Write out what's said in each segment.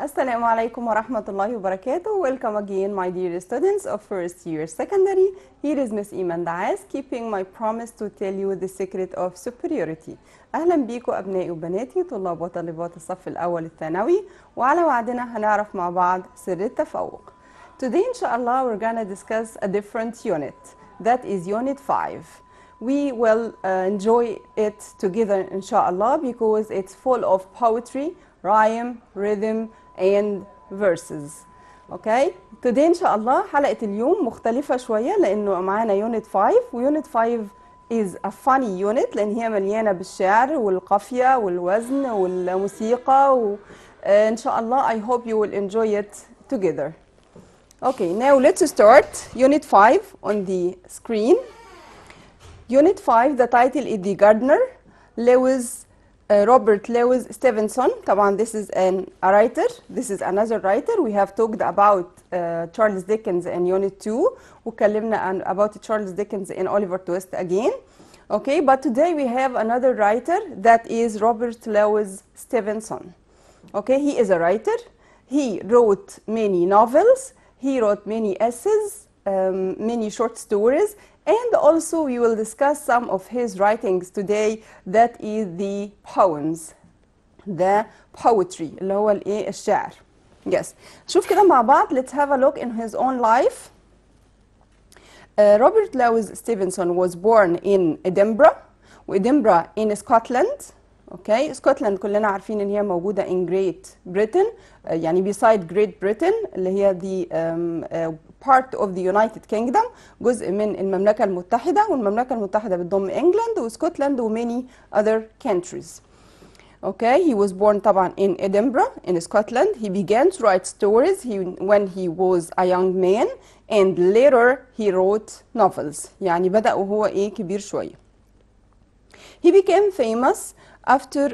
Assalamu alaikum wa rahmatullahi wa barakatuh. Welcome again, my dear students of first year secondary. Here is Miss إيمان دعاس, keeping my promise to tell you the secret of superiority. أهلا بيكم أبنائي وبناتي طلاب وطالبات الصف الأول الثانوي, وعلى وعدنا هنعرف مع بعض سر التفوق. Today, inshallah, we're gonna discuss a different unit. That is Unit 5. We will enjoy it together, inshallah, because it's full of poetry, rhyme, rhythm, and verses. Okay? Today إن شاء الله حلقة اليوم مختلفة شوية لأنه معانا Unit 5 و Unit 5 is a funny unit لأن هي مليانة بالشعر والقافية والوزن والموسيقى إن شاء الله I hope you will enjoy it together. Okay, now let's start Unit 5 on the screen. Unit 5, the title is The Gardener. Robert Louis Stevenson. طبعا this is a writer. This is another writer. We have talked about Charles Dickens in Unit 2. وكلمنا about Charles Dickens in Oliver Twist again. Okay, but today we have another writer that is Robert Louis Stevenson. Okay, he is a writer. He wrote many novels. He wrote many essays, many short stories. And also we will discuss some of his writings today, that is the poems, the poetry, اللي هو الايه الشعر. Yes. شوف كده مع بعض. Let's have a look in his own life. Robert Louis Stevenson was born in Edinburgh, وإدنبرا in Scotland. Okay, Scotland كلنا عارفين ان هي موجودة in Great Britain, يعني beside Great Britain اللي هي the part of the United Kingdom, جزء من المملكة المتحدة, والمملكة المتحدة بتضم إنجلند وسكوتلاند و many other countries. Okay, he was born طبعا in Edinburgh in Scotland. He began to write stories when he was a young man, and later he wrote novels. يعني بدأ وهو كبير شوية. He became famous after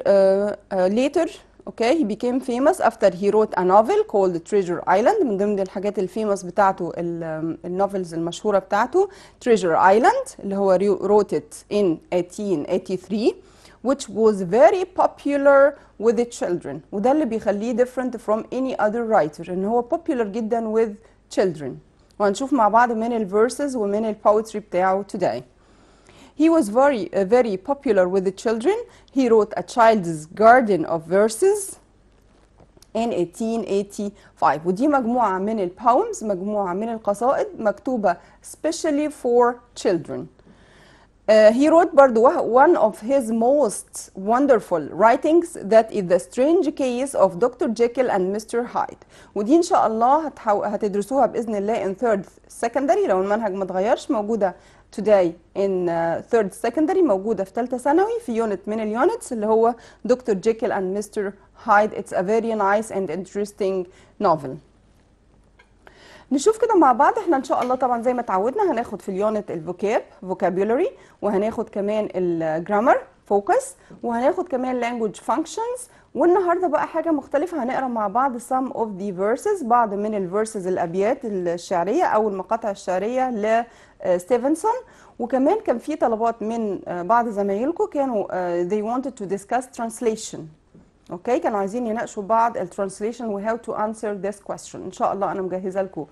later. Okay, he became famous after he wrote a novel called Treasure Island. من ضمن الحاجات الفيموس بتاعته النوفلز المشهورة بتاعته Treasure Island اللي هو wrote it in 1883, which was very popular with the children. وده اللي بيخليه different from any other writer, إن هو popular جدا with children. وهنشوف مع بعض من الverses ومن الpoetry بتاعه today. He was very popular with the children. He wrote a child's garden of verses in 1885. ودي مجموعة من البويمز, مجموعة من القصائد مكتوبة specially for children. He wrote برضو one of his most wonderful writings, that is the strange case of Dr. Jekyll and Mr. Hyde. ودي إن شاء الله هتدرسوها بإذن الله in third secondary لو المنهج ما اتغيرش. موجودة today in third secondary, موجودة في ثالثة ثانوي في unit من اليونتس اللي هو Dr. Jekyll and Mr. Hyde. It's a very nice and interesting novel. نشوف كده مع بعض. احنا ان شاء الله طبعا زي ما اتعودنا هناخد في اليونت الفوكاب vocabulary, وهناخد كمان الجرامر focus, وهناخد كمان language functions. والنهارده بقى حاجه مختلفه, هنقرا مع بعض some of the verses, بعض من الفيرسز الابيات الشعريه او المقاطع الشعريه لستيفنسون. وكمان كان في طلبات من بعض زمايلكم كانوا they wanted to discuss translation. اوكي, كانوا عايزين يناقشوا بعض الترانسليشن و how to answer this question. ان شاء الله انا مجهزه لكم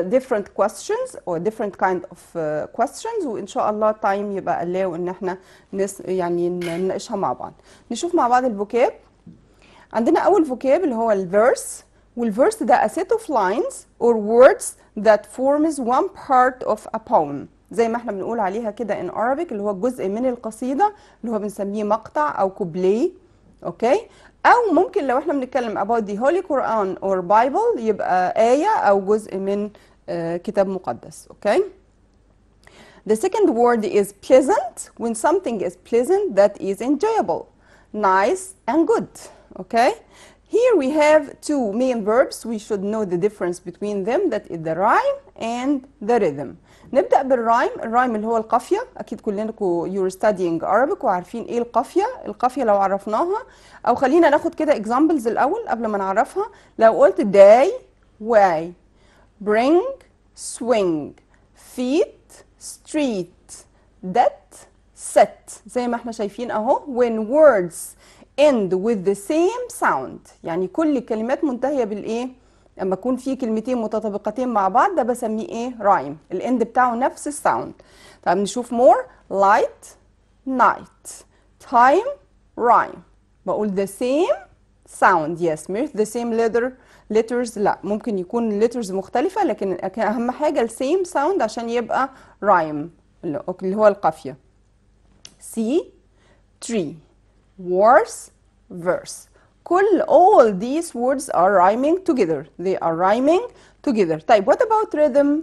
different questions or different kind of questions, وان شاء الله time يبقى allow ان احنا يعني نناقشها مع بعض. نشوف مع بعض الفوكاب. عندنا اول فوكاب اللي هو الفيرس, والفيرس ده a set of lines or words that forms one part of a poem. زي ما احنا بنقول عليها كده in Arabic, اللي هو جزء من القصيدة اللي هو بنسميه مقطع او كوبليه. اوكي, او ممكن لو احنا بنتكلم about the Holy Quran or Bible يبقى آية او جزء من كتاب مقدس. اوكي. The second word is pleasant. When something is pleasant, that is enjoyable, nice and good. Okay. Here we have two main verbs. We should know the difference between them, that is the rhyme and the rhythm. نبدأ بالرايم. الرايم اللي هو القافية. أكيد كلكم you're studying Arabic وعارفين إيه القافية. القافية لو عرفناها, أو خلينا ناخد كده examples الأول قبل ما نعرفها. لو قلت day, way, bring, swing, feet, street, that, set. زي ما احنا شايفين أهو. When words end with the same sound. يعني كل الكلمات منتهية بالايه؟ لما يكون في كلمتين متطابقتين مع بعض ده بسميه ايه؟ رايم. الاند بتاعه نفس الساوند. طب نشوف more. light, night, time, rhyme. بقول the same sound. yes مش the same letters. لا، ممكن يكون letters مختلفة، لكن أهم حاجة ال same sound عشان يبقى rhyme اللي هو القافية. see, tree, verse, verse. كل all these words are rhyming together. They are rhyming together. طيب what about rhythm?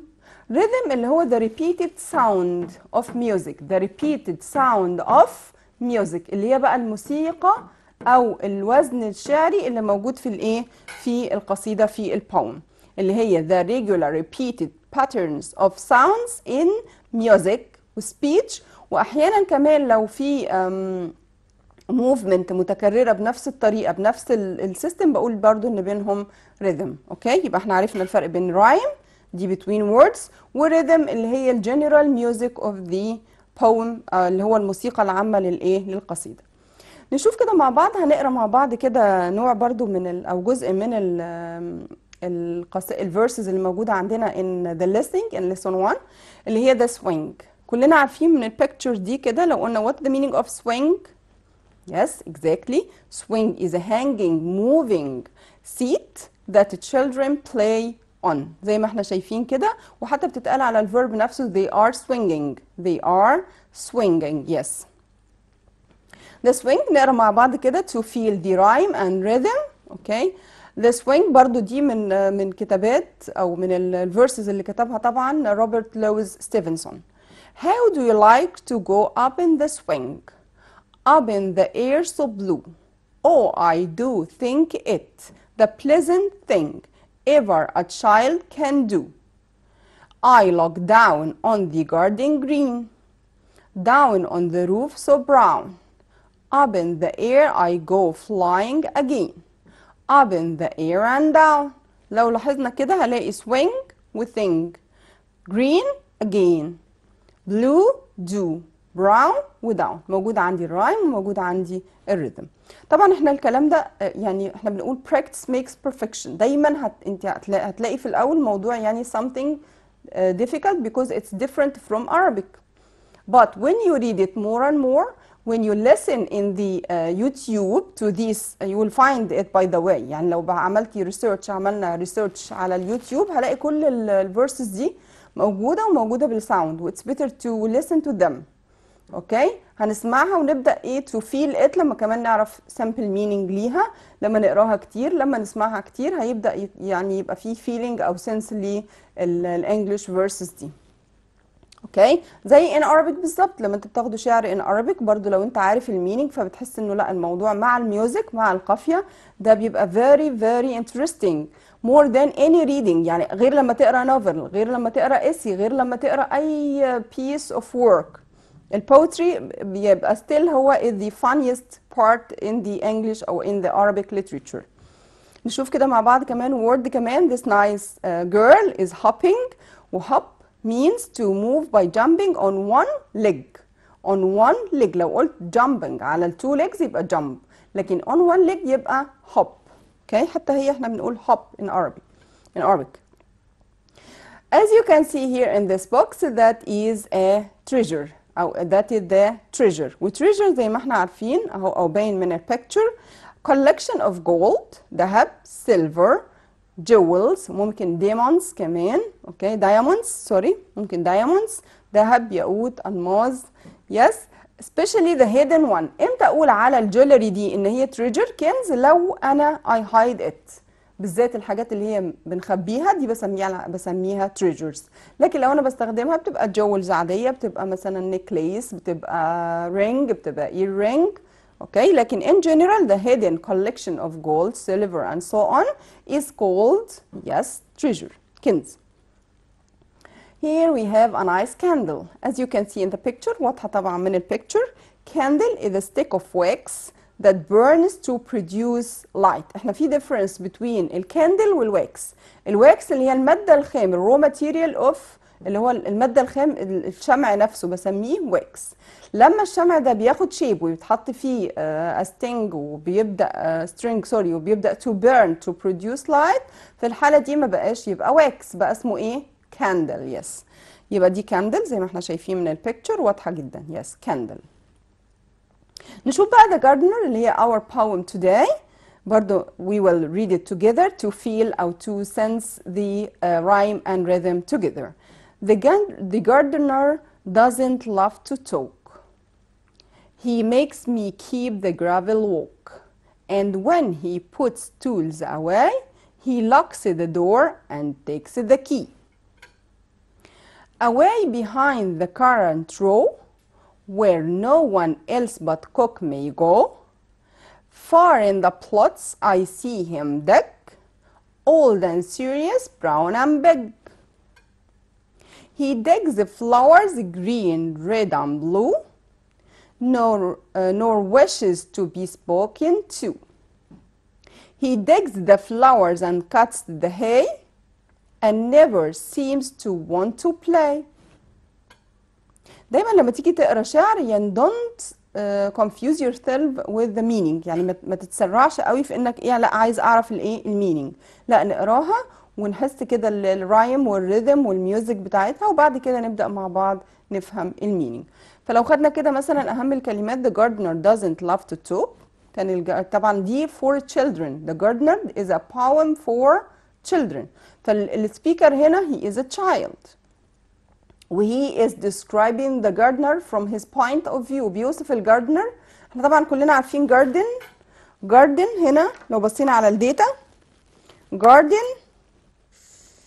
Rhythm اللي هو the repeated sound of music. The repeated sound of music اللي هي بقى الموسيقى أو الوزن الشعري اللي موجود في الإيه؟ في القصيدة، في البوم، اللي هي the regular repeated patterns of sounds in music و speech. وأحيانا كمان لو في موفمنت متكرره بنفس الطريقه بنفس السيستم بقول برضو ان بينهم ريذم. اوكي، يبقى احنا عرفنا الفرق بين رايم دي between words وريذم اللي هي الجنرال ميوزك اوف ذا بوم اللي هو الموسيقى العامه للايه؟ للقصيده. نشوف كده مع بعض، هنقرا مع بعض كده نوع برضو من او جزء من الفيرسز اللي موجوده عندنا in the listening in lesson 1 اللي هي the swing. كلنا عارفين من البيكتشر دي كده لو قلنا what the meaning of swing. Yes, exactly. Swing is a hanging, moving seat that children play on. زي ما احنا شايفين كده، وحتى بتتقال على الفيرب نفسه they are swinging. They are swinging. Yes. The swing نقرا مع بعض كده to feel the rhyme and rhythm. Okay. The swing برضو دي من كتابات أو من الفيرسز اللي كتبها طبعا روبرت لويس ستيفنسون. How do you like to go up in the swing? Up in the air so blue. Oh, I do think it the pleasant thing ever a child can do. I look down on the garden green, down on the roof so brown. Up in the air I go flying again, up in the air and down. لو لاحظنا كده هلاقي swing و thing, green again, blue do, براون وداون. موجود عندي الرايم وموجود عندي الريتم. طبعا احنا الكلام ده يعني احنا بنقول practice makes perfection. دايما انت هتلاقي في الاول موضوع يعني something difficult because it's different from Arabic. But when you read it more and more, when you listen in the YouTube to this, you will find it by the way. يعني لو عملتي research، عملنا research على اليوتيوب هلاقي كل الفيرسز دي موجودة وموجودة بالساوند. و it's better to listen to them. اوكي، هنسمعها ونبدا ايه to feel it لما كمان نعرف simple meaning ليها. لما نقراها كتير، لما نسمعها كتير هيبدا يعني يبقى فيه feeling او sense للانجلش verses دي. اوكي، زي in Arabic بالظبط. لما انت بتاخدوا شعر in Arabic برضو لو انت عارف المينينج فبتحس انه لا، الموضوع مع الميوزك مع القافيه ده بيبقى very very interesting more than any reading. يعني غير لما تقرا novel، غير لما تقرا essay، غير لما تقرا اي piece of work. البوتري بيبقى still هو the funniest part in the English or in the Arabic literature. نشوف كده مع بعض كمان word كمان. This nice girl is hopping. و hop means to move by jumping on one leg. On one leg. لو قلت jumping على two legs يبقى jump، لكن on one leg يبقى hop. okay. حتى هي احنا بنقول hop in Arabic. As you can see here in this box, that is a treasure. أو that is the treasure. و treasure زي ما احنا عارفين أهو أو باين من البيكتشر collection of gold، ذهب، silver، jewels، ممكن diamonds كمان. اوكي diamonds sorry، ممكن diamonds، ذهب، ياقوت، ألماظ. yes especially the hidden one. امتى أقول على الجولري دي إن هي treasure؟ كنز لو أنا I hide it. بالذات الحاجات اللي هي بنخبيها دي بسميها treasures. لكن لو انا بستخدمها بتبقى jewels عاديه، بتبقى مثلا necklace، بتبقى ring، بتبقى earring. اوكي، لكن in general the hidden collection of gold, silver and so on is called yes treasure. كنز. Here we have a nice candle. As you can see in the picture، واضحه طبعا من البيكتشر. Candle is a stick of wax that burns to produce light. احنا في difference between الكاندل والواكس. الواكس اللي هي المادة الخام raw material of اللي هو المادة الخام الشمع نفسه بسميه واكس. لما الشمع ده بياخد شيب ويتحط فيه ستينج وبيبدأ string سوري وبيبدأ to burn to produce light، في الحالة دي ما بقاش يبقى واكس، بقى اسمه ايه؟ candle. يس يبقى دي candle زي ما احنا شايفين من البيكتشر، واضحة جدا. يس candle. نشوف بقى the gardener اللي هي our poem today. برضو we will read it together to feel أو to sense the rhyme and rhythm together. The gardener doesn't love to talk. He makes me keep the gravel walk. And when he puts tools away, he locks the door and takes the key. Away behind the currant row, where no one else but cook may go, far in the plots I see him dig, old and serious, brown and big. He digs the flowers green, red and blue, nor wishes to be spoken to. He digs the flowers and cuts the hay, and never seems to want to play. دايما لما تيجي تقرا شعر يعني don't confuse yourself with the meaning، يعني ما تتسرعش قوي في انك ايه لا عايز اعرف الايه المينينج، لا نقراها ونحس كده الرايم والريذم والميوزك بتاعتها، وبعد كده نبدا مع بعض نفهم المينينج. فلو خدنا كده مثلا اهم الكلمات the gardener doesn't love to talk، كان طبعا دي for children. the gardener is a poem for children. فالسبيكر هنا he is a child. وهي is describing the gardener from his point of view. بيوصف الجاردنر. احنا طبعا كلنا عارفين garden هنا لو بصينا على الداتا garden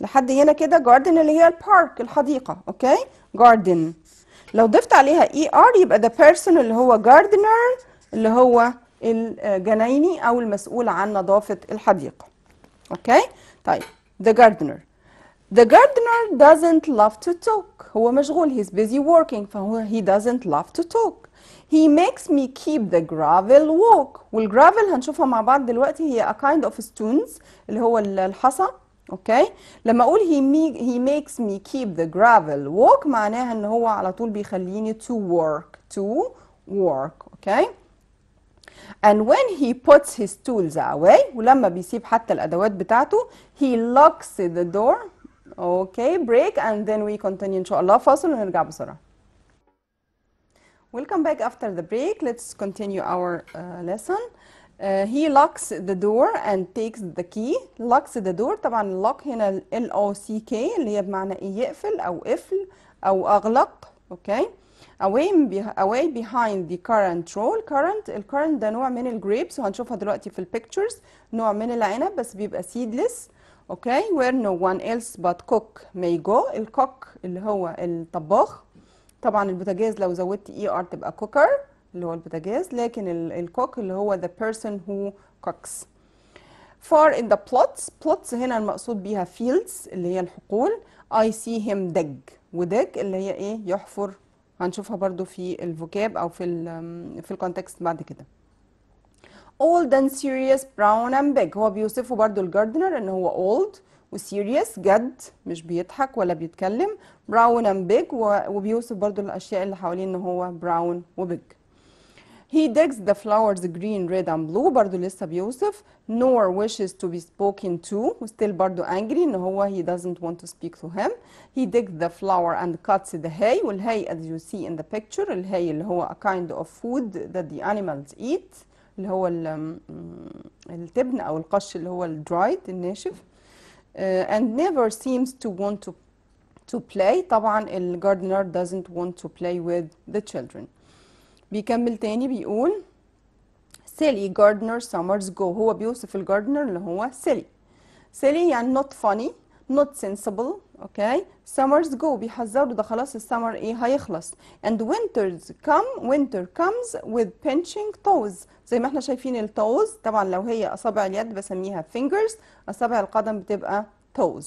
لحد هنا كده garden اللي هي البارك الحديقة. اوكي garden لو ضفت عليها er يبقى the person اللي هو gardener اللي هو الجنايني او المسؤول عن نظافة الحديقة. اوكي طيب the gardener. The gardener doesn't love to talk. هو مشغول. He's busy working. فهو he doesn't love to talk. He makes me keep the gravel walk. والجرافل هنشوفها مع بعض دلوقتي هي a kind of stones اللي هو الحصى. اوكي لما اقول he makes me keep the gravel walk معناها ان هو على طول بيخليني to work. اوكي And when he puts his tools away ولما بيسيب حتى الادوات بتاعته he locks the door. Okay, break and then we continue إن شاء الله. فاصل ونرجع بسرعة. Welcome back after the break. Let's continue our lesson. He locks the door and takes the key. Locks the door. طبعا lock هنا L-O-C-K اللي هي بمعنى إيه يقفل أو قفل أو أغلق. Okay. Away behind the currant roll. الكرنت ده نوع من الجريبس وهنشوفها دلوقتي في البيكتشرز. نوع من العنب بس بيبقى seedless. اوكي where no one else but cook may go. الكوك اللي هو الطباخ. طبعا البوتاجاز لو زودت er تبقى cooker اللي هو البوتاجاز، لكن الكوك اللي هو the person who cooks. far in the plots هنا المقصود بيها fields اللي هي الحقول. I see him dig ودig اللي هي ايه يحفر، هنشوفها برضو في الفوكاب او في الكونتكست بعد كده. old and serious brown and big. هو بيوصفه برضو الجاردنر ان هو old و serious جد مش بيضحك ولا بيتكلم، brown and big وبيوصف برضو الاشياء اللي حواليه ان هو brown و big. he digs the flowers green red and blue برضو لسه بيوصف nor wishes to be spoken to وستيل برضو angry ان هو he doesn't want to speak to him. he digs the flower and cuts the hay والhay as you see in the picture. الhay اللي هو a kind of food that the animals eat اللي هو التبن او القش اللي هو الدرايد الناشف. and never seems to want to play. طبعا الجاردنر doesn't want to play with the children. بيكمل تاني بيقول silly gardener summers go. هو بيوصف الجاردنر اللي هو silly يعني not funny not sensible. اوكي summers go بيحذروا ده خلاص السمر ايه هيخلص. and winter comes with pinching toes. زي ما احنا شايفين التوز طبعا لو هي اصابع اليد بسميها fingers، اصابع القدم بتبقى toes.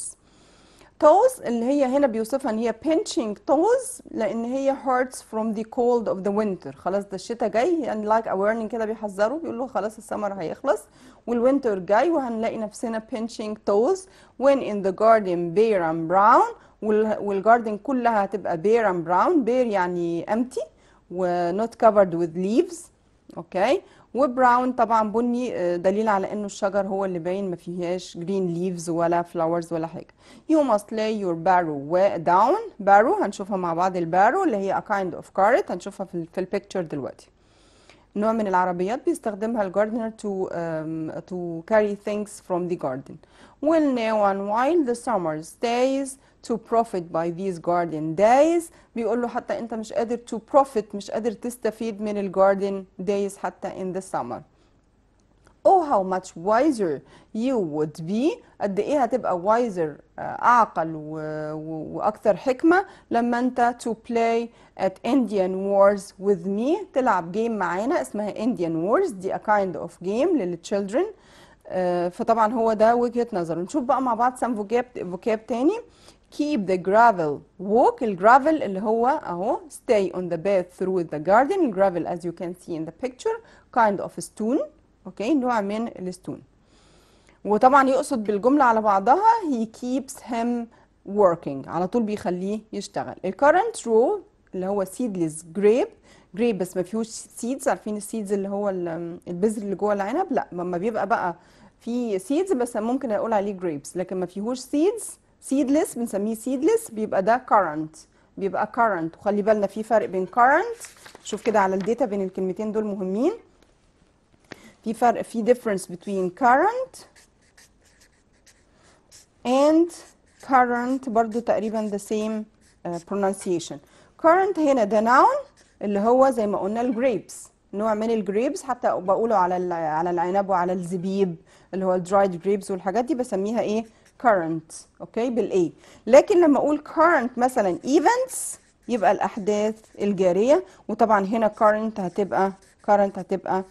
اللي هي هنا بيوصفها ان هي pinching toes لان هي hurts from the cold of the winter. خلاص ده الشتاء جاي يعني like a warning كده بيحذروا بيقولوا خلاص السمر هيخلص والوينتر جاي وهنلاقي نفسنا pinching toes when in the garden bare and brown والجاردن كلها هتبقى bare and brown. bare يعني empty و not covered with leaves. اوكي. وبراون طبعا بني، دليل على انه الشجر هو اللي باين ما فيهاش green leaves ولا flowers ولا حاجه. You must lay your barrow down. barrow هنشوفها مع بعض. البارو اللي هي a kind of carrot هنشوفها في البيكتشر دلوقتي. نوع من العربيات بيستخدمها الجاردنر to carry things from the garden. Will no one while the summer stays to profit by these garden days. بيقول له حتى انت مش قادر to profit، مش قادر تستفيد من الجاردن days حتى in the summer. Oh how much wiser you would be. قد ايه هتبقى wiser، اعقل واكثر حكمة لما انت to play at Indian wars with me. تلعب جيم معانا اسمها Indian wars. دي a kind of game للchildren. فطبعا هو ده وجهة نظره. نشوف بقى مع بعض some vocab تاني. keep the gravel walk. الجرافل اللي هو اهو stay on the path through the garden. الجرافل as you can see in the picture kind of stone. اوكي، نوع من الستون. وطبعا يقصد بالجملة على بعضها he keeps him working، على طول بيخليه يشتغل. الcurrent row اللي هو seedless grape. grape بس ما فيهوش seeds. عارفين السيدز اللي هو البذر اللي جوه العنب؟ لا، لما بيبقى بقى في seeds بس ممكن اقول عليه grapes، لكن ما فيهوش seeds seedless بنسميه seedless بيبقى ده current. بيبقى current. وخلي بالنا في فرق بين current، شوف كده على الداتا بين الكلمتين دول مهمين. في فرق، في difference between current and current برضو تقريبا the same pronunciation. current هنا ده noun اللي هو زي ما قلنا الجريبس، نوع من الجريبس. حتى بقوله على العنب وعلى الزبيب اللي هو الدرايد جريبس والحاجات دي بسميها ايه؟ current. اوكي بالاي. لكن لما اقول current مثلا events يبقى الاحداث الجاريه. وطبعا هنا current هتبقى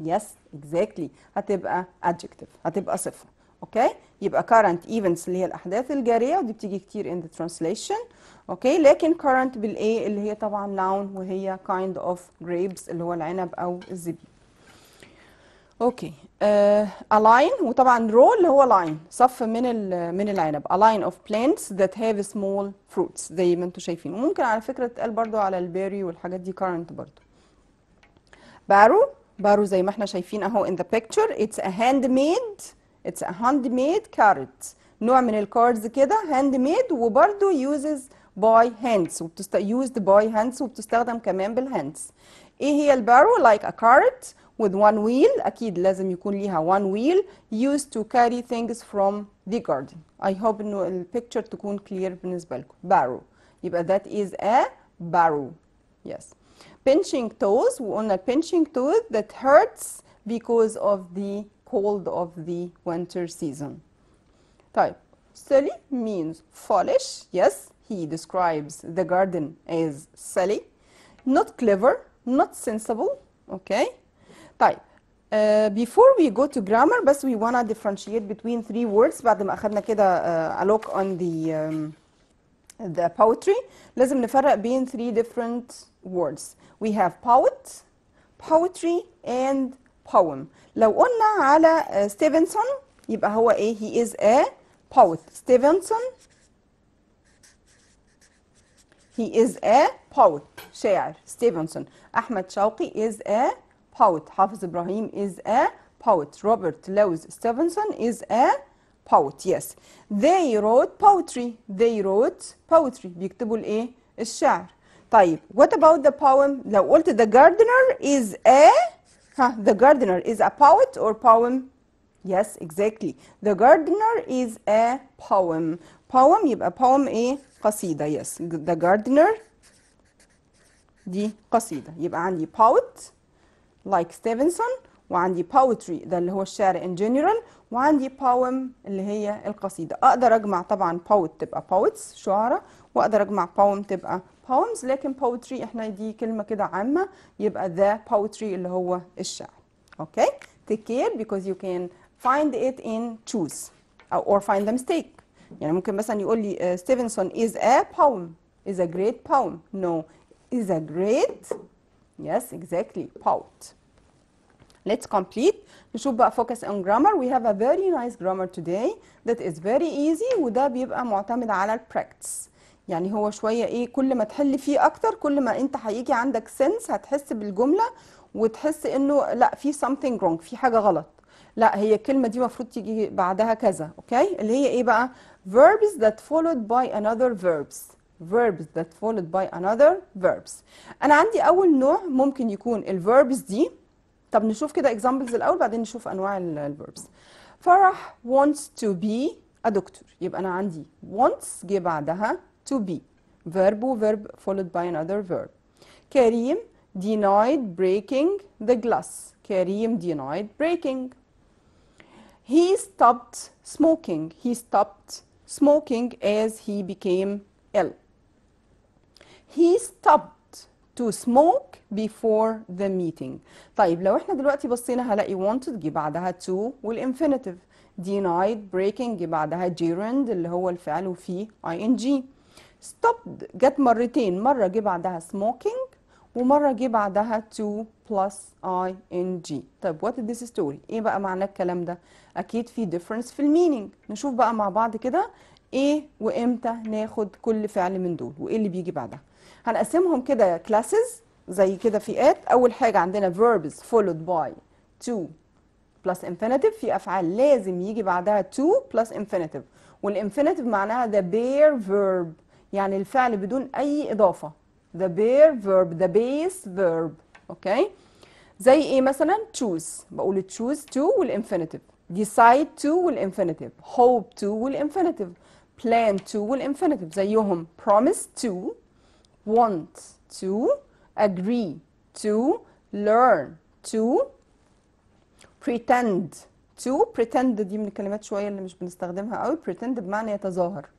yes exactly هتبقى adjective، هتبقى صفة. اوكي، يبقى current events اللي هي الاحداث الجارية، ودي بتيجي كتير in the translation. اوكي، لكن current بالاي اللي هي طبعا noun وهي kind of grapes اللي هو العنب او الزبيب. اوكي. a line، وطبعا row اللي هو line صف من العنب. a line of plants that have small fruits زي ما انتم شايفين. وممكن على فكرة تتقال برضو على البيري والحاجات دي current برضو. barrow زي ما احنا شايفين اهو in the picture. it's a handmade carrot. نوع من الكاردز كده handmade، وبرضو uses by hands used by hands وبتستخدم كمان بالهاندز. ايه هي البارو؟ like a carrot with one wheel. اكيد لازم يكون ليها one wheel used to carry things from the garden. I hope انه البيكتشر تكون clear بالنسبة لكم. barrow يبقى that is a barrow. yes. pinching toes، وقلنا pinching toes that hurts because of the cold of the winter season. طيب silly means foolish. yes, he describes the garden as silly. not clever, not sensible. okay. طيب before we go to grammar بس we wanna differentiate between three words. بعد ما أخدنا كده a look on the poetry لازم نفرق بين three different words. we have poet, poetry and poem. لو قلنا على ستيفنسون يبقى هو ايه؟ he is a poet. ستيفنسون he is a poet، شاعر. ستيفنسون. أحمد شوقي is a poet. حافظ إبراهيم is a poet. روبرت لويس ستيفنسون is a poet. yes. they wrote poetry. بيكتبوا الايه؟ الشعر. طيب what about the poem؟ لو قلت the gardener is a poet or poem؟ yes exactly. the gardener is a poem يبقى poem ايه؟ قصيدة. yes. the gardener دي قصيدة. يبقى عندي poet like Stevenson، وعندي poetry ده اللي هو الشعر in general، وعندي poem اللي هي القصيدة. أقدر أجمع طبعا poet تبقى poets شعراء، وأقدر أجمع poem تبقى poems، لكن poetry إحنا دي كلمة كده عامة يبقى the poetry اللي هو الشعر. okay. take care because you can find it in choose or find the mistake. يعني ممكن مثلا يقول لي Stevenson is a poem is a great poem. no is a great yes exactly poet. Let's complete. نشوف بقى focus on grammar. We have a very nice grammar today that is very easy وده بيبقى معتمد على ال practice. يعني هو شوية ايه، كل ما تحل فيه اكتر كل ما انت هيجي عندك sense، هتحس بالجملة وتحس انه لا في something wrong، في حاجة غلط، لا هي الكلمة دي المفروض تيجي بعدها كذا. اوكي، اللي هي ايه بقى؟ verbs that followed by another verbs. verbs that followed by another verbs. انا عندي اول نوع ممكن يكون الverbs دي. طب نشوف كده examples الاول بعدين نشوف انواع الverbs. فرح wants to be a doctor، يبقى انا عندي wants جه بعدها to be verb و verb followed by another verb. كريم denied breaking the glass. كريم denied breaking. He stopped smoking. He stopped smoking as he became ill. He stopped to smoke before the meeting. طيب لو احنا دلوقتي بصينا هلاقي wanted جه بعدها to والinfinitive. denied breaking جه بعدها gerund اللي هو الفعل وفيه ing. stopped جت مرتين، مرة جه بعدها smoking ومرة جه بعدها to plus ing. طيب what is this story؟ ايه بقى معنى الكلام ده؟ اكيد في difference في المينينج. نشوف بقى مع بعض كده ايه وامتى ناخد كل فعل من دول وايه اللي بيجي بعدها. هنقسمهم كده classes زي كده فئات. اول حاجة عندنا verbs followed by to plus infinitive. في افعال لازم يجي بعدها to plus infinitive، والinfinitive معناها the bare verb، يعني الفعل بدون اي اضافة. the bare verb the base verb. اوكي، زي ايه مثلا؟ choose بقول choose to والinfinitive، decide to والinfinitive، hope to والinfinitive، plan to والinfinitive. زيهم promise to، want to، agree to، learn to، pretend to. pretend دي من الكلمات شوية اللي مش بنستخدمها قوي. pretend بمعنى يتظاهر.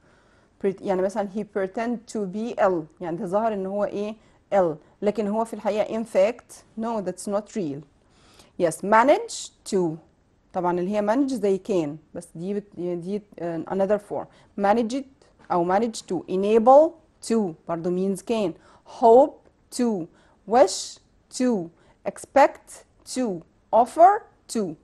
يعني مثلا he pretend to be ill، يعني تظاهر ان هو ايه ill، لكن هو في الحقيقة in fact no that's not real. yes manage to، طبعا اللي هي manage زي can بس دي another form. manage it او manage to. enable to برضو means can. hope to، wish to، expect to، offer to.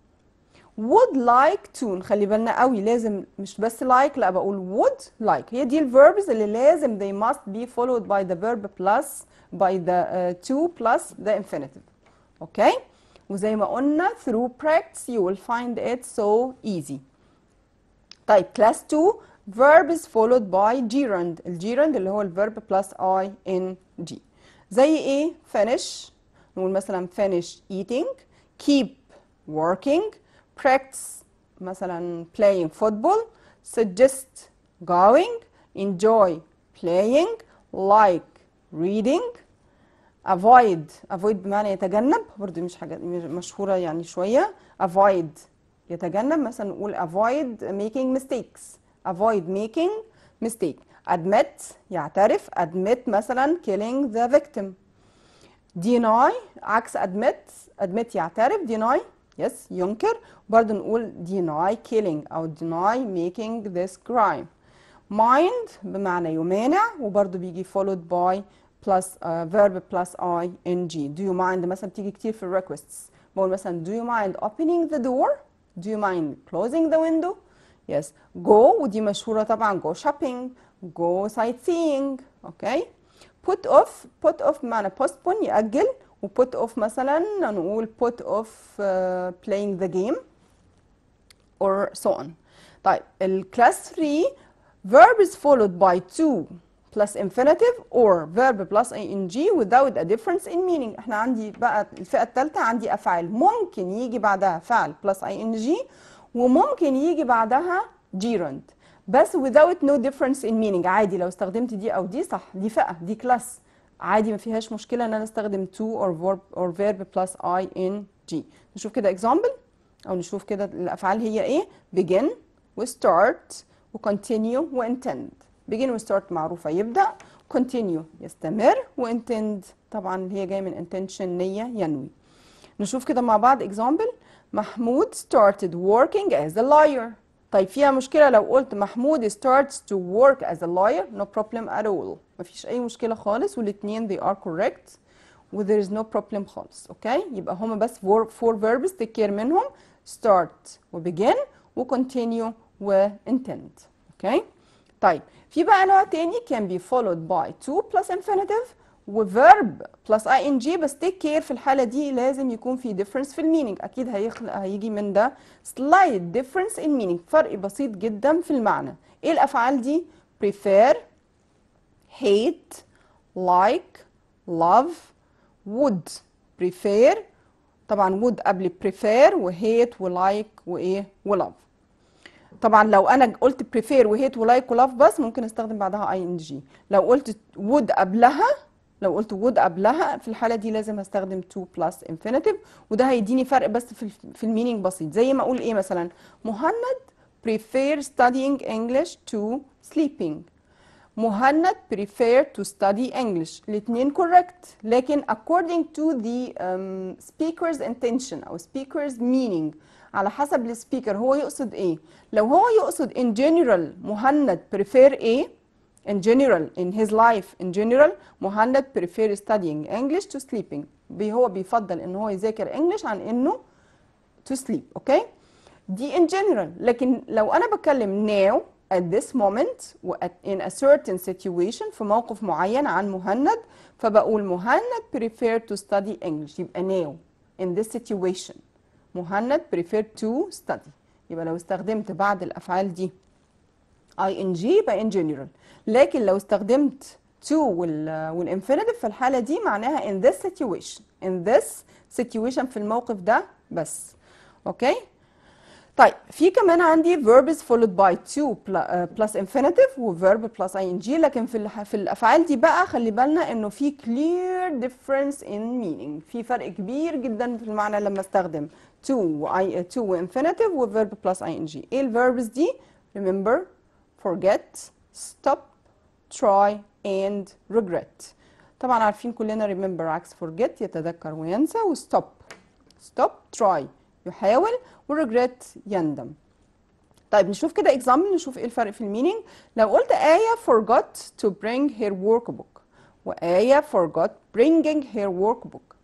would like to نخلي بالنا قوي، لازم مش بس like، لا بقول would like. هي دي الverbs اللي لازم they must be followed by the verb plus by the to plus the infinitive. اوكي، وزي ما قلنا through practice you will find it so easy. طيب class 2 verbs followed by gerund. الgerund اللي هو الverb plus ing. زي ايه؟ finish نقول مثلا finish eating، keep working، practice مثلا playing football، suggest going، enjoy playing، like reading، avoid بمعنى يتجنب، برضو مش حاجة مشهورة يعني شوية. avoid يتجنب، مثلا نقول avoid making mistakes، avoid making mistake. admit يعترف، admit مثلا killing the victim. deny عكس admit يعترف، deny yes ينكر، برضه نقول deny killing أو deny making this crime. mind بمعنى يمانع وبرضه بيجي followed by plus verb plus ing. do you mind مثلا بتيجي كتير في ال requests، بقول مثلا do you mind opening the door، do you mind closing the window. yes go ودي مشهورة طبعا go shopping، go sightseeing. اوكي، put off بمعنى postpone يأجل، و put off مثلا نقول put off playing the game or so on. طيب الكلاس 3 verbs followed by to plus infinitive or verb plus ing without a difference in meaning. احنا عندي بقى الفئة الثالثة عندي أفعال ممكن يجي بعدها فعل plus ing وممكن يجي بعدها gerund بس without no difference in meaning. عادي لو استخدمت دي أو دي صح، دي فئة دي كلاس عادي ما فيهاش مشكلة ان انا استخدم to or verb plus ing. نشوف كده example او نشوف كده الافعال هي ايه. begin و start و continue و intend. begin و start معروفة يبدأ، continue يستمر، و intend طبعا اللي هي جاية من intention نية ينوي. نشوف كده مع بعض example. محمود started working as a lawyer. طيب فيها مشكلة لو قلت محمود starts to work as a lawyer؟ no problem at all، مفيش أي مشكلة خالص، والاتنين they are correct. و there is no problem خالص. اوكي يبقى هما بس four verbs take care منهم: start و begin و continue و intend. اوكي طيب في بقى نوع تاني can be followed by to plus infinitive و verb plus ing، بس take care في الحالة دي لازم يكون في difference في المينينج. أكيد هيجي من ده slight difference in meaning، فرق بسيط جدا في المعنى. إيه الأفعال دي؟ prefer، hate، like، love، would. prefer طبعا would قبل prefer و hate و like وإيه و love. طبعا لو انا قلت prefer وهيت ولايك ولاف بس ممكن استخدم بعدها ing. لو قلت would قبلها في الحاله دي لازم استخدم to plus infinitive، وده هيديني فرق بس في المينينج بسيط. زي ما اقول ايه مثلا: مهند prefer studying English to sleeping. مهند prefer to study English. الاثنين correct، لكن according to the speaker's intention او speaker's meaning، على حسب السبيكر هو يقصد ايه. لو هو يقصد in general مهند prefer ايه in general in his life in general مهند prefer studying English to sleeping، هو بيفضل ان هو يذاكر انجلش عن انه to sleep. اوكي دي in general. لكن لو انا بتكلم now at this moment و in a certain situation في موقف معين عن مهند، فبقول مهند prefer to study English، يبقى now in this situation مهند prefer to study. يبقى لو استخدمت بعد الافعال دي ing يبقى in general، لكن لو استخدمت to والinfinitive في الحاله دي معناها in this situation في الموقف ده بس. اوكي طيب في كمان عندي verbs followed by to plus infinitive و verb plus ing، لكن في الافعال دي بقى خلي بالنا انه في clear difference in meaning، في فرق كبير جدا في المعنى لما استخدم to و infinitive و verb plus ing. ايه الverbs دي؟ remember، forget، stop، try and regret. طبعا عارفين كلنا remember عكس forget يتذكر وينسى، و stop try يحاول، وregret يندم. طيب نشوف كده example نشوف ايه الفرق في المينينج. لو قلت آية forgot to bring her workbook وآية forgot bringing her workbook.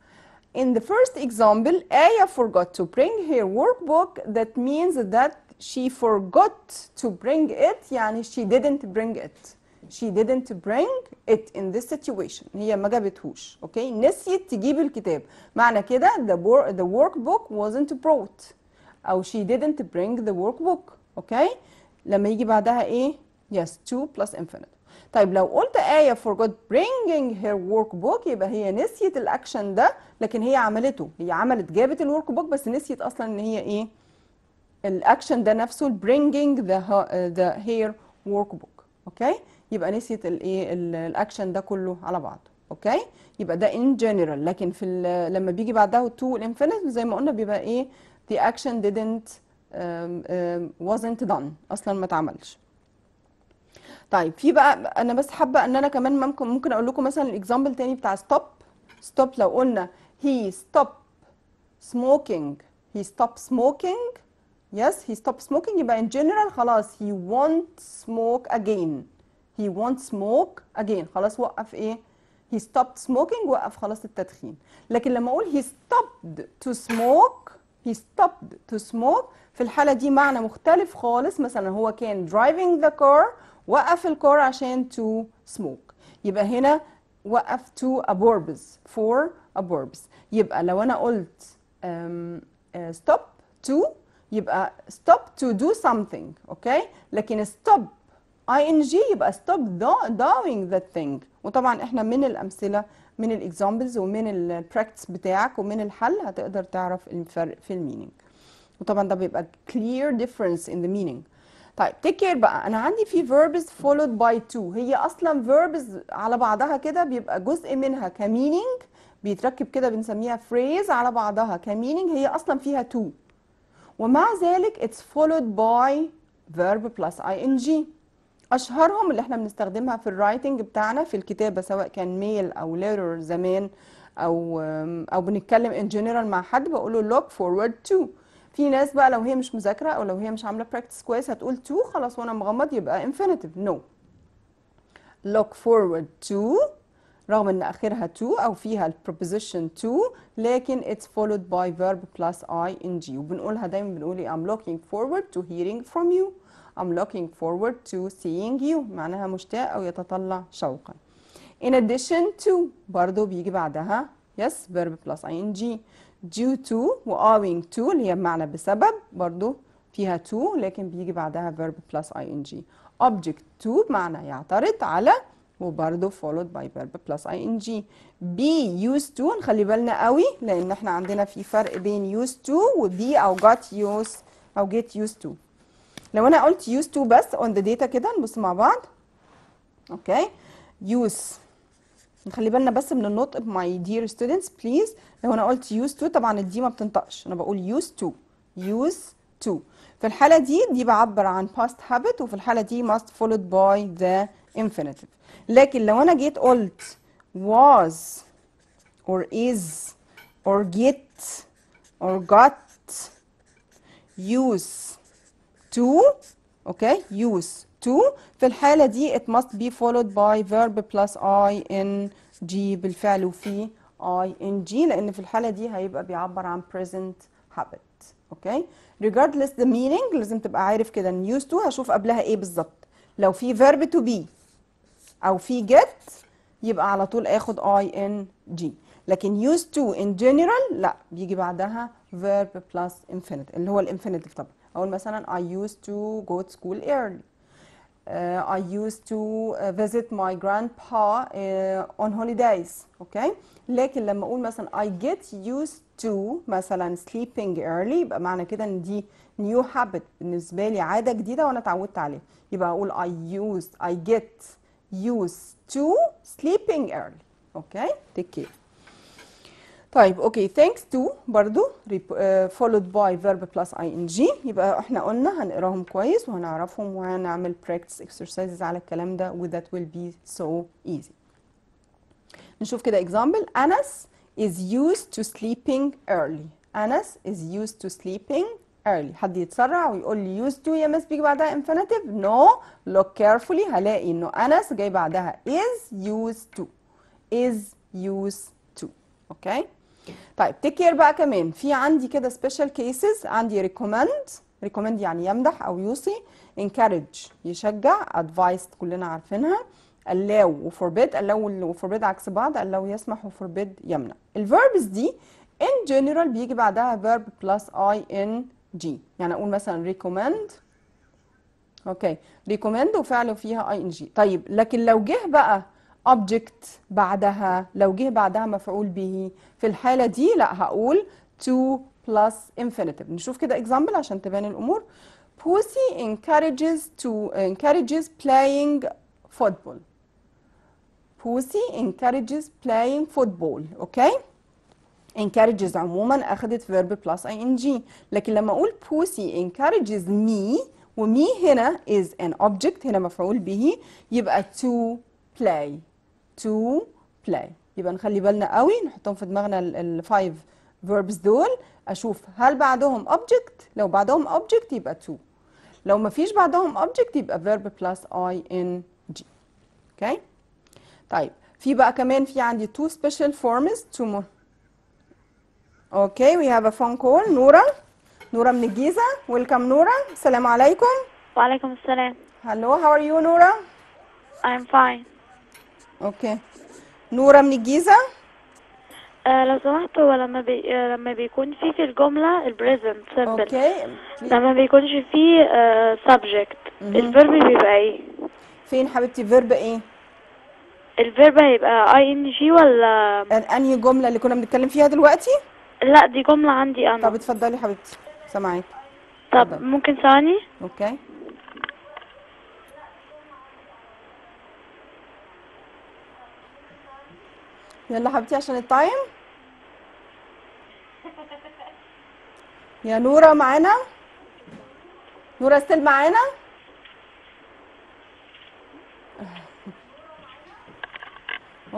In the first example آية forgot to bring her workbook، that means that she forgot to bring it، يعني she didn't bring it. She didn't bring it in this situation، هي ما جابتهوش. اوكي نسيت تجيب الكتاب، معنى كده the workbook wasn't brought، او she didn't bring the workbook. اوكي لما يجي بعدها ايه؟ yes to plus infinitive. طيب لو قلت آية forgot bringing her workbook، يبقى هي نسيت الاكشن ده، لكن هي عملته، هي جابت الورك بوك بس نسيت اصلا ان هي ايه الاكشن ده نفسه bringing the her workbook. اوكي يبقى نسيت الايه الاكشن ده كله على بعضه. اوكي يبقى ده in general، لكن في لما بيجي بعدها to والinfinite زي ما قلنا بيبقى ايه the action didn't wasn't done، اصلا ما اتعملش. طيب في بقى انا بس حابه ان انا كمان ممكن اقول لكم مثلا الاكزامبل تاني بتاع stop. لو قلنا he stopped smoking yes he stopped smoking، يبقى in general خلاص he won't smoke again خلاص وقف ايه he stopped smoking، وقف خلاص التدخين. لكن لما اقول he stopped to smoke في الحالة دي معنى مختلف خالص. مثلا هو كان driving the car، وقف الكار عشان to smoke، يبقى هنا وقف to a purpose for a purpose. يبقى لو انا قلت stop to يبقى stop to do something. اوكي لكن stop ing يبقى stop doing that thing. وطبعا احنا من الامثله من الاكزامبلز ومن البراكتس بتاعك ومن الحل هتقدر تعرف الفرق في المينينج، وطبعا ده بيبقى clear difference in the meaning. طيب take care بقى، انا عندي في verbs followed by to، هي اصلا verbs على بعضها كده بيبقى جزء منها كمينينج بيتركب كده بنسميها phrase على بعضها كمينينج، هي اصلا فيها to، ومع ذلك it's followed by verb plus ing. اشهرهم اللي احنا بنستخدمها في الرايتنج بتاعنا في الكتابه، سواء كان ميل او letter زمان او بنتكلم in general مع حد بقول له look forward to. في ناس بقى لو هي مش مذاكره او لو هي مش عامله براكتس كويس هتقول to خلاص وانا مغمض، يبقى infinitive no. look forward to رغم ان اخرها to او فيها ال preposition to، لكن it's followed by verb plus ing. وبنقولها دايما، بنقول ايه؟ I'm looking forward to hearing from you. I'm looking forward to seeing you، معناها مشتاق او يتطلع شوقا. In addition to برضو بيجي بعدها yes verb plus ing. due to و owing to اللي هي بمعنى بسبب، برضو فيها to لكن بيجي بعدها verb plus ing. object to بمعنى يعترض على، وبرضو followed by verb plus ing. be used to نخلي بالنا قوي لان احنا عندنا في فرق بين used to و be او got used او get used to. لو انا قلت used to بس on the data كده نبص مع بعض. اوكي use، نخلي بالنا بس من النطق my dear students please. لو انا قلت used to طبعا الدي ما بتنطقش، انا بقول used to used to. في الحالة دي بعبر عن past habit، وفي الحالة دي must followed by the infinitive. لكن لو انا جيت قلت was or is or get or got used to، اوكي used to، في الحالة دي it must be followed by verb plus ing بالفعل وفي ing، لأن في الحالة دي هيبقى بيعبر عن present habit. اوكي regardless the meaning لازم تبقى عارف كده ان used to هشوف قبلها ايه بالظبط. لو في verb to be أو في get يبقى على طول اخد ing، لكن used to in general لا، بيجي بعدها verb plus infinitive اللي هو الانفينيتيف. طبعا أقول مثلا I used to go to school early. I used to visit my grandpa on holidays. اوكي لكن لما اقول مثلا I get used to مثلا sleeping early، يبقى معنى كده ان دي new habit بالنسبه لي، عاده جديده وانا اتعودت عليها، يبقى اقول I get used to sleeping early. اوكي take care. طيب اوكي thanks to برضو followed by verb plus ing، يبقى احنا قلنا هنقراهم كويس وهنعرفهم وهنعمل practice exercises على الكلام ده و that will be so easy. نشوف كده example. أنس is used to sleeping early. أنس is used to sleeping early. حد يتسرع ويقول لي used to يا مس بيجي بعدها infinitive؟ no. look carefully هلاقي انه أنس جاي بعدها is used to is used to. اوكي طيب take care بقى. كمان في عندي كده special cases. عندي recommend يعني يمدح او يوصي، encourage يشجع، advice كلنا عارفينها، allow و forbid. allow و forbid عكس بعض، allow يسمح و forbid يمنع. الverbs دي in general بيجي بعدها verb plus ing، يعني اقول مثلا recommend. اوكي recommend وفعله فيها ing. طيب لكن لو جه بقى object بعدها، لو جه بعدها مفعول به، في الحالة دي لا، هقول to plus infinitive. نشوف كده example عشان تبان الأمور. Pussy encourages playing football. Pussy encourages playing football. اوكي encourages عموما أخدت verb plus ing، لكن لما أقول Pussy encourages me، ومي هنا is an object، هنا مفعول به، يبقى to play. to play. يبقى نخلي بالنا قوي، نحطهم في دماغنا الفايف verbs دول، اشوف هل بعدهم object. لو بعدهم object يبقى to، لو ما فيش بعدهم object يبقى verb plus ing. اوكي طيب في بقى كمان في عندي two special forms to اوكي we have a phone call. نورة من الجيزة. welcome نورة. السلام عليكم. وعليكم السلام. hello how are you نورة؟ I'm fine. اوكي نورة من الجيزة. لو سمحت، هو لما بيكون في الجملة البريزنت سيمبل، اوكي لما بيكونش في subject، الفيرب بيبقى ايه؟ فين حبيبتي فيرب ايه؟ الفيرب هيبقى ing ولا انهي جملة اللي كنا بنتكلم فيها دلوقتي؟ لا، دي جملة عندي انا. طب اتفضلي حبيبتي سامعاكي. طب ممكن ثواني؟ اوكي يلا حبيبتي عشان التايم. يا نورة معانا؟ نورة ستيل معانا؟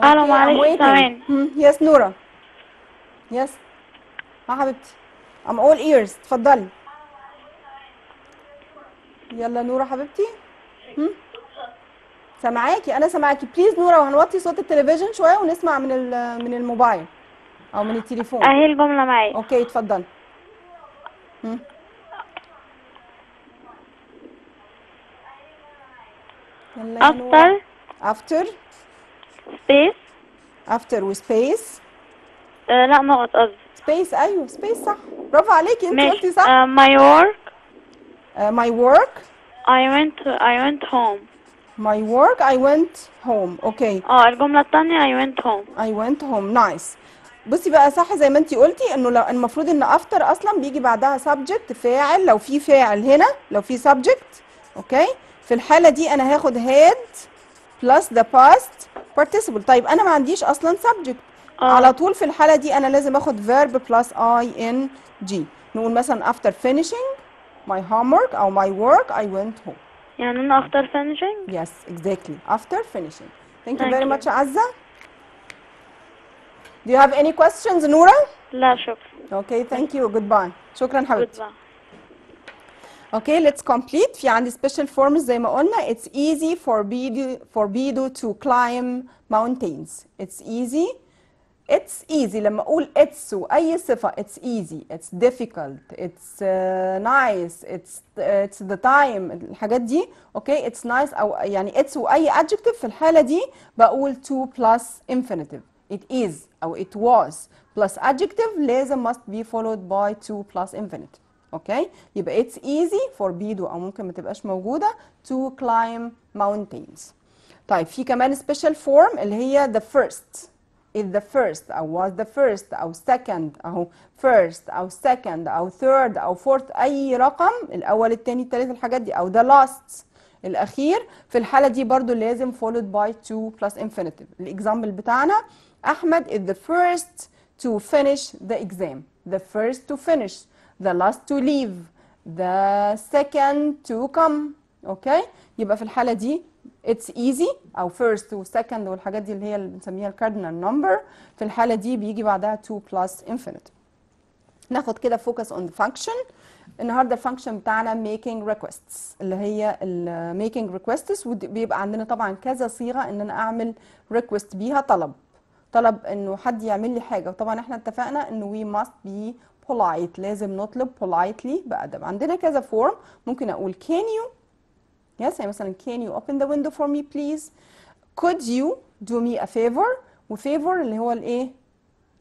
الو معلش ثواني. يس نورة يس حبيبتي I'm all ears. اتفضلي يلا نورة حبيبتي. سامعاكي، انا سامعاكي. بليز نورا، وهنوطي صوت التلفزيون شويه ونسمع من الموبايل او من التليفون. اهي الجملة معايا. اوكي اتفضلي. يلا يا نورا. after after space after وسبيس. لا نقط قصدي. سبيس، ايوه سبيس صح، برافو عليكي، انت ماشي. قلتي صح. my work my work I went home. my work I went home. اوكي الجملة التانية I went home. I went home. nice. بصي بقى صح زي ما انت قلتي، انه لو المفروض ان after اصلا بيجي بعدها subject فاعل، لو في فاعل هنا، لو في subject. اوكي في الحالة دي انا هاخد had plus the past participle. طيب انا ما عنديش اصلا subject. على طول في الحالة دي انا لازم اخد verb plus ing. نقول مثلا after finishing my homework او my work I went home. يعني انا اختار finishing. Yes exactly after finishing. Thank you Thank very you. much عزة. Do you have any questions نورا؟ لا شكرا. Okay thank you. goodbye. شكرا حبيبتي. goodbye. Okay let's complete. في عندي special forms زي ما قلنا. It's easy for Bidu to climb mountains. It's easy. It's easy. لما أقول it's وأي صفة it's easy, it's difficult, it's nice, it's the time الحاجات دي. okay it's nice أو يعني it's وأي adjective في الحالة دي بقول to plus infinitive. it is أو it was plus adjective لازم must be followed by to plus infinitive. اوكي يبقى it's easy for Bidu او ممكن ما تبقاش موجوده to climb mountains. طيب في كمان special form اللي هي the first. is the first او was the first او second اهو first او second او third او fourth اي رقم الاول الثاني الثالث الحاجات دي او the last الاخير في الحاله دي برضو لازم followed by to plus infinitive. الاكزامبل بتاعنا احمد is the first to finish the exam. the first to finish, the last to leave, the second to come. اوكي يبقى في الحاله دي it's easy او first و second والحاجات دي اللي هي اللي بنسميها الكاردينال نمبر. في الحاله دي بيجي بعدها to plus infinitive. ناخد كده focus on the function. النهارده الفانكشن بتاعنا making requests اللي هي making requests. وبيبقى عندنا طبعا كذا صيغه ان انا اعمل request بيها طلب انه حد يعمل لي حاجه. وطبعا احنا اتفقنا انه we must be polite، لازم نطلب politely بأدب. عندنا كذا فورم. ممكن اقول can you yes يعني مثلا can you open the window for me please. could you do me a favor. وفيفور اللي هو الايه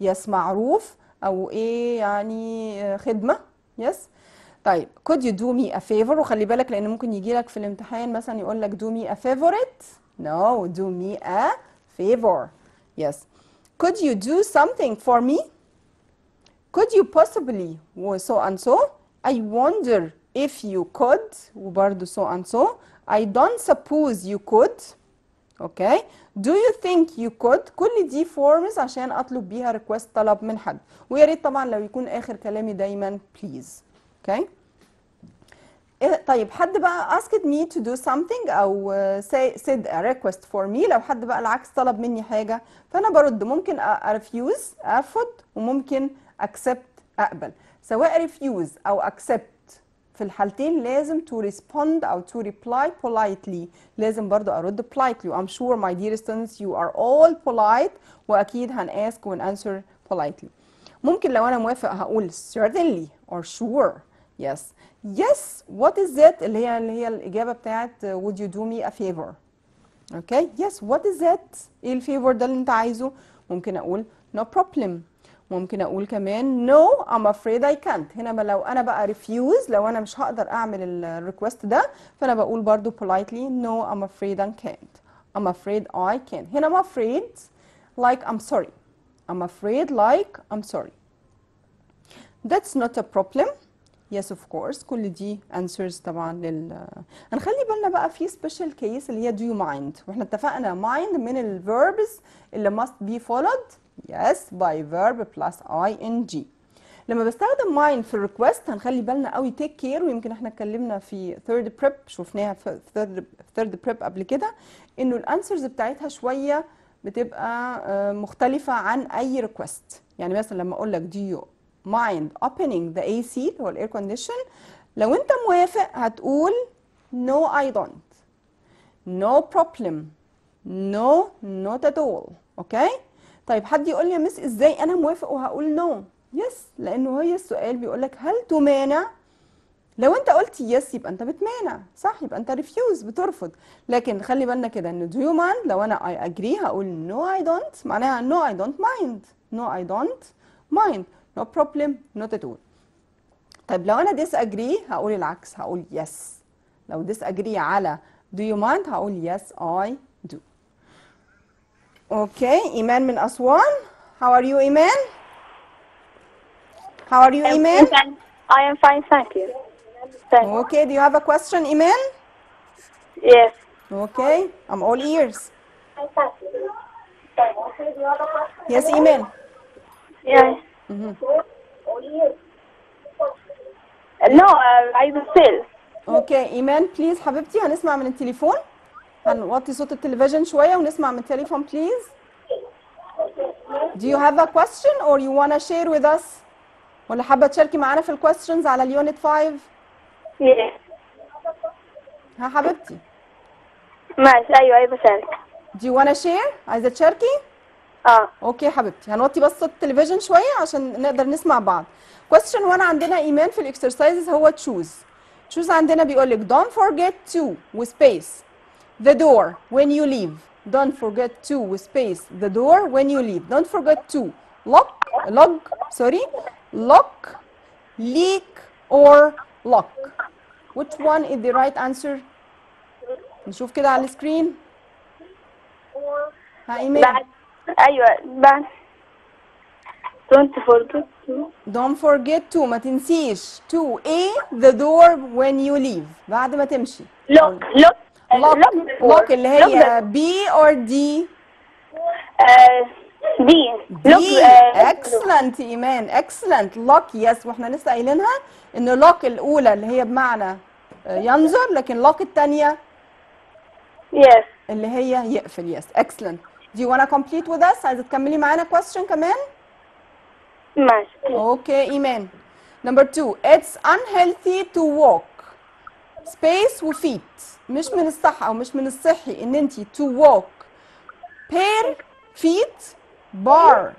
yes معروف او ايه يعني خدمه yes. طيب could you do me a favor. وخلي بالك لان ممكن يجي لك في الامتحان مثلا يقول لك do me a favorite. no do me a favor yes. could you do something for me. could you possibly so and so. I wonder if you could وبرضه so and so. I don't suppose you could. okay do you think you could. كل دي forms عشان اطلب بيها request طلب من حد. ويا ريت طبعا لو يكون اخر كلامي دايما please. okay طيب حد بقى asked me to do something او said a request for me. لو حد بقى العكس طلب مني حاجه فانا برد. ممكن refuse ارفض وممكن accept اقبل. سواء refuse او accept في الحالتين لازم to respond او to reply politely. لازم برضو ارد politely. I'm sure my dear students you are all polite واكيد ask and answer politely. ممكن لو انا موافق هقول certainly or sure yes. yes what is that اللي هي الاجابه بتاعت would you do me a favor. okay yes what is that ايه الفيفور ده اللي انت عايزه. ممكن اقول no problem. ممكن اقول كمان no I'm afraid I can't. هنا لو انا بقى refuse لو انا مش هقدر اعمل الريكوست ده فانا بقول برضو politely no I'm afraid I can't. I'm afraid I can't. هنا I'm afraid like I'm sorry. I'm afraid like I'm sorry. that's not a problem. yes of course. كل دي answers طبعا هنخلي بالنا بقى في special case اللي هي do you mind. واحنا اتفقنا mind من الverbs اللي must be followed yes by verb plus ing. لما بستخدم mind في الريكوست هنخلي بالنا قوي take care. ويمكن احنا اتكلمنا في third prep شفناها في third prep قبل كده انه الانسرز بتاعتها شويه بتبقى مختلفه عن اي ريكوست. يعني مثلا لما اقول لك do you mind opening the AC اللي هو الاير كونديشن لو انت موافق هتقول no I don't. no problem. No, not at all. اوكي؟ طيب حد يقول لي يا مس ازاي انا موافق وهقول no؟ يس، لانه هي السؤال بيقول لك هل تمانع؟ لو انت قلت يس يبقى انت بتمانع، صح؟ يبقى انت ريفيوز، بترفض. لكن خلي بالنا كده ان do you mind لو انا I agree هقول no I don't، معناها no I don't mind. No I don't mind. No problem. Not at all. طيب لو انا disagree هقول العكس، هقول yes. لو disagree على do you mind هقول yes I do. اوكي، ايمان من اسوان. How are you ايمان؟ How are you ايمان؟ I am fine, thank you. Thank you. Okay, do you have a question ايمان؟ Yes. Okay, I'm all ears. Yes ايمان. Yeah. No, I will still. اوكي ايمان بليز حبيبتي هنسمع من التليفون، هنوطي صوت التلفزيون شويه ونسمع من التليفون بليز. Do you have a question or you wanna share with us؟ ولا حابه تشاركي معانا في الكويستشنز على اليونت 5؟ Yes. ها حبيبتي. ماشي، أيوة أيوة بشارك. Do you wanna share؟ عايزه تشاركي؟ اوكي حبيبتي، هنوطي بس صوت التلفزيون شويه عشان نقدر نسمع بعض. question 1 عندنا ايمان في الاكسرسايزز هو choose عندنا بيقول لك don't forget to وسبيس the door when you leave. Don't forget to وسبيس the door when you leave. Don't forget to lock, leak or lock. Which one is the right answer؟ نشوف كده على السكرين. ها ايمان. بعد أيوة بعد Don't forget to ما تنسيش to the door when you leave بعد ما تمشي. lock اللي هي B or D؟ D. excellent ايمان excellent. lock yes، واحنا لسه قايلينها ان lock الاولى اللي هي بمعنى ينظر، لكن lock الثانيه yes اللي هي يقفل. yes excellent. Do you wanna complete with us؟ عايزه تكملي معانا question كمان؟ ماشي. اوكي ايمان. number 2 it's unhealthy to walk space وفيت. مش من الصح او مش من الصحي ان انت to walk bare feet bar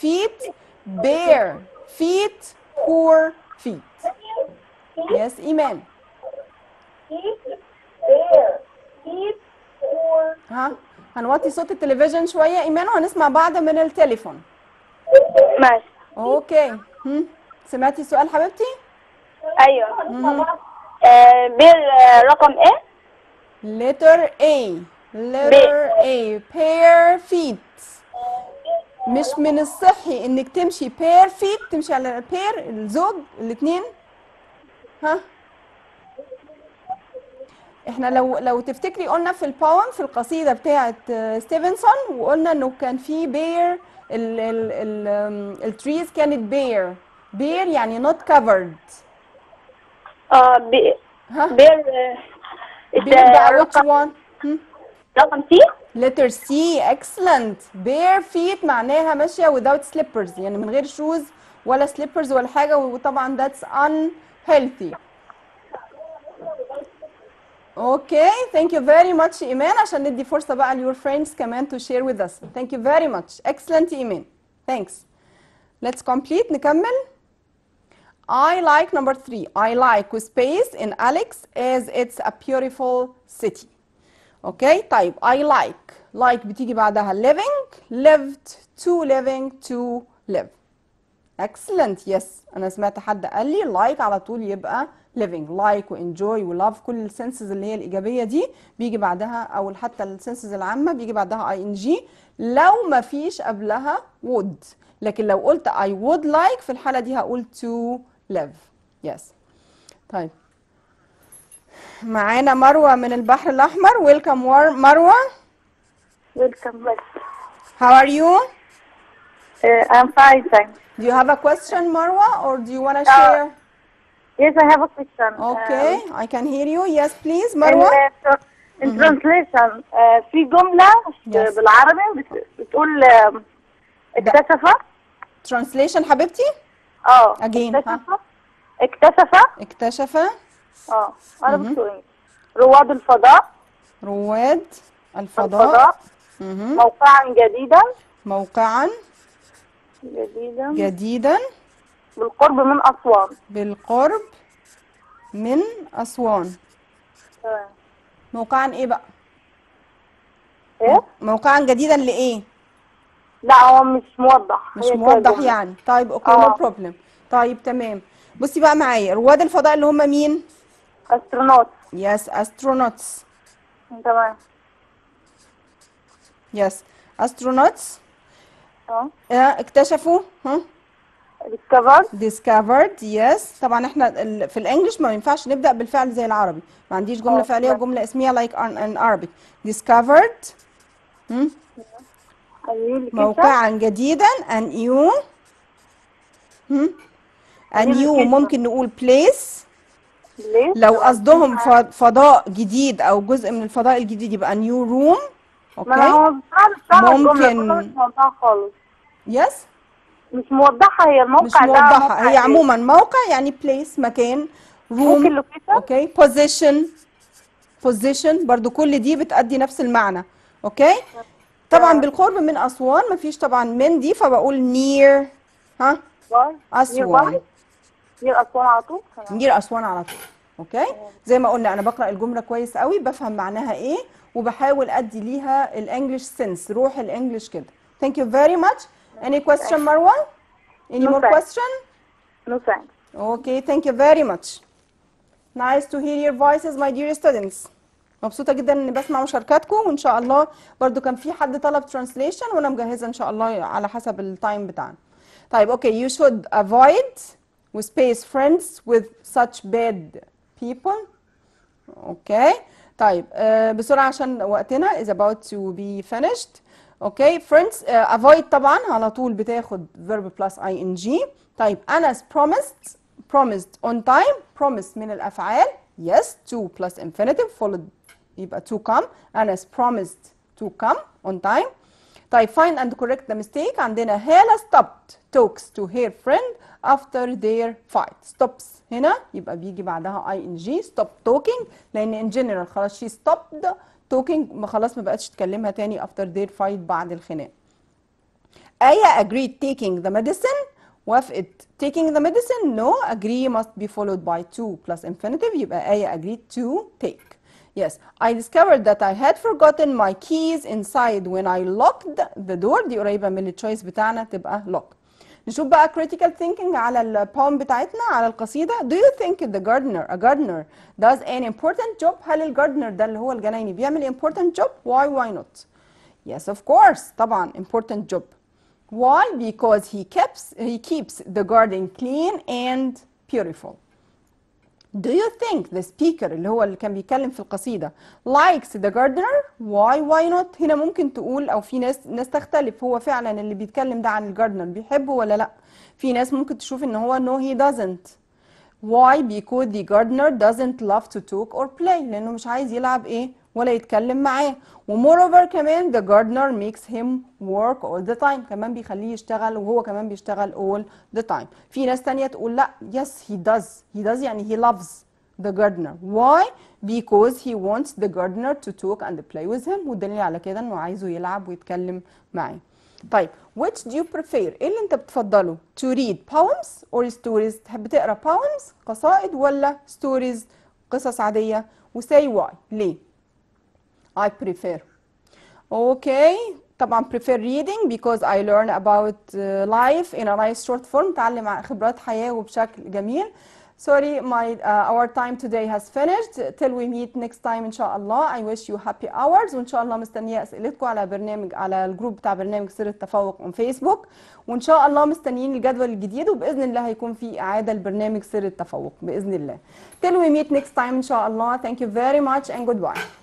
feet bare feet poor feet. yes ايمان. ها هنوطي صوت التلفزيون شويه ايمان وهنسمع بعض من التليفون. ماشي. اوكي. سمعتي السؤال حبيبتي؟ ايوه. بير رقم ايه؟ letter A pair feet. مش من الصحي انك تمشي pair feet، تمشي على pair الزوج الاثنين. ها احنا لو تفتكري قلنا في البوم في القصيده بتاعه ستيفنسون وقلنا انه كان في بير التريز كانت بير يعني not covered. بير بقى which one؟ رقم سي. letter C excellent. bare feet معناها ماشيه without slippers يعني من غير shoes ولا slippers ولا حاجه، وطبعا that's unhealthy. اوكي thank you very much ايمان، عشان ندي فرصه بقى ل your friends كمان to share with us. thank you very much excellent ايمان. thanks. let's complete نكمل. I like number 3. I like with space in Alex as it's a beautiful city. اوكي طيب I like بتيجي بعدها living lived to live. excellent yes. انا سمعت حد قال لي like على طول يبقى living. like و enjoy و love كل السنسز اللي هي الإيجابية دي بيجي بعدها، أو حتى السنسز العامة بيجي بعدها ing لو ما فيش قبلها would. لكن لو قلت I would like في الحالة دي هقول to live. yes. طيب معانا مروة من البحر الأحمر. welcome مروة. welcome. how are you؟ I'm fine, thanks. do you have a question Marwa or do you want to share? Yes, I have a question. Okay, I can hear you. Yes, please, Marwa. In translation, في جملة بالعربي بتقول اكتشف. Translation حبيبتي؟ Again. اكتشف. اكتشف. أنا بقول رواد الفضاء. رواد الفضاء الفضاء مهم. موقعا جديدا موقعا جديدا جديدا بالقرب من أسوان. بالقرب من أسوان. تمام. موقعا ايه بقى؟ ايه؟ موقعا جديدا لإيه؟ لا هو مش موضح، مش هي كده موضح جملة. يعني. طيب اوكي نو اه بروبلم. طيب تمام. بصي بقى معايا رواد الفضاء اللي هم مين؟ استرونوت. يس astronauts. تمام. يس astronauts اه اكتشفوا discovered. discovered. yes طبعا احنا في الانجليش ما ينفعش نبدأ بالفعل زي العربي، ما عنديش جملة فعلية تمام. وجملة اسمية like in Arabic. discovered موقعا جديدا a new a new ممكن نقول place. ليه؟ لو قصدهم فضاء جديد او جزء من الفضاء الجديد يبقى new room. ما انا اوكي هو بصراحة مش فاهمة الجملة، ممكن الجملة مش موضحة خالص. يس مش موضحة، هي الموقع مش ده موضحة، موقع هي ايه؟ عموما موقع يعني place مكان. room ممكن لوكيشن. اوكي position برضو كل دي بتأدي نفس المعنى. اوكي طبعا بالقرب من أسوان مفيش طبعا من دي فبقول near أسوان. نير أسوان على طول. نير أسوان على طول. اوكي زي ما قلنا انا بقرأ الجملة كويس قوي، بفهم معناها ايه وبحاول ادي ليها الانجليش سنس، روح الانجليش كده. Thank you very much. Any question مروة؟ Any more question? No thanks. Okay, thank you very much. Nice to hear your voices my dear students. مبسوطة جدا اني بسمع مشاركاتكم، وان شاء الله برضو كان في حد طلب translation وانا مجهزة ان شاء الله على حسب التايم بتاعنا. طيب اوكي you should avoid with space friends with such bad people. اوكي طيب بسرعة عشان وقتنا is about to be finished. اوكي friends avoid طبعا على طول بتاخد verb plus ing. طيب Anas promised on time. promise من الافعال yes to plus infinitive followed يبقى to come. Anas promised to come on time. طيب find and correct the mistake. عندنا هالة stopped talks to her friend after their fight. stops هنا يبقى بيجي بعدها ing stop talking لان in general خلاص she stopped talking خلاص ما بقتش تكلمها تاني after their fight بعد الخناق. آية agreed taking the medicine. وافقت taking the medicine no. agree must be followed by to plus infinitive يبقى آية agreed to take. Yes, I discovered that I had forgotten my keys inside when I locked the door. دي قريبة من التشويس بتاعنا تبقى lock. نشوف بقى critical thinking على البوم بتاعتنا على القصيدة. Do you think a gardener does an important job؟ هل الجاردنر ده اللي هو الجنايني بيعمل important job؟ Why not؟ Yes of course طبعا important job. Why? Because he keeps the garden clean and beautiful. Do you think the speaker اللي هو اللي كان بيتكلم في القصيدة likes the gardener? Why not؟ هنا ممكن تقول أو في ناس تختلف، هو فعلا اللي بيتكلم ده عن الجاردنر بيحبه ولا لأ؟ في ناس ممكن تشوف إن هو no he doesn't. Why? Because the gardener doesn't love to talk or play. لأنه مش عايز يلعب إيه ولا يتكلم معاه. وmoreover كمان the gardener makes him work all the time. كمان بيخليه يشتغل وهو كمان بيشتغل all the time. في ناس تانية تقول لا yes he does يعني he loves the gardener. Why? Because he wants the gardener to talk and play with him. والدليل على كده إنه عايزه يلعب ويتكلم معاه. طيب which do you prefer؟ ايه اللي انت بتفضله؟ to read poems or stories؟ تحب تقرا poems قصائد ولا stories قصص عادية؟ وsay why؟ ليه؟ I prefer. Okay طبعا prefer reading because I learn about life in a nice short form. تعلم خبرات حياة وبشكل جميل. Sorry our time today has finished. Till we meet next time إن شاء الله. I wish you happy hours. وإن شاء الله مستنية أسئلتكم على الجروب بتاع برنامج سر التفوق on Facebook. وإن شاء الله مستنيين الجدول الجديد وبإذن الله هيكون في إعادة لبرنامج سر التفوق بإذن الله. Till we meet next time إن شاء الله. Thank you very much and goodbye.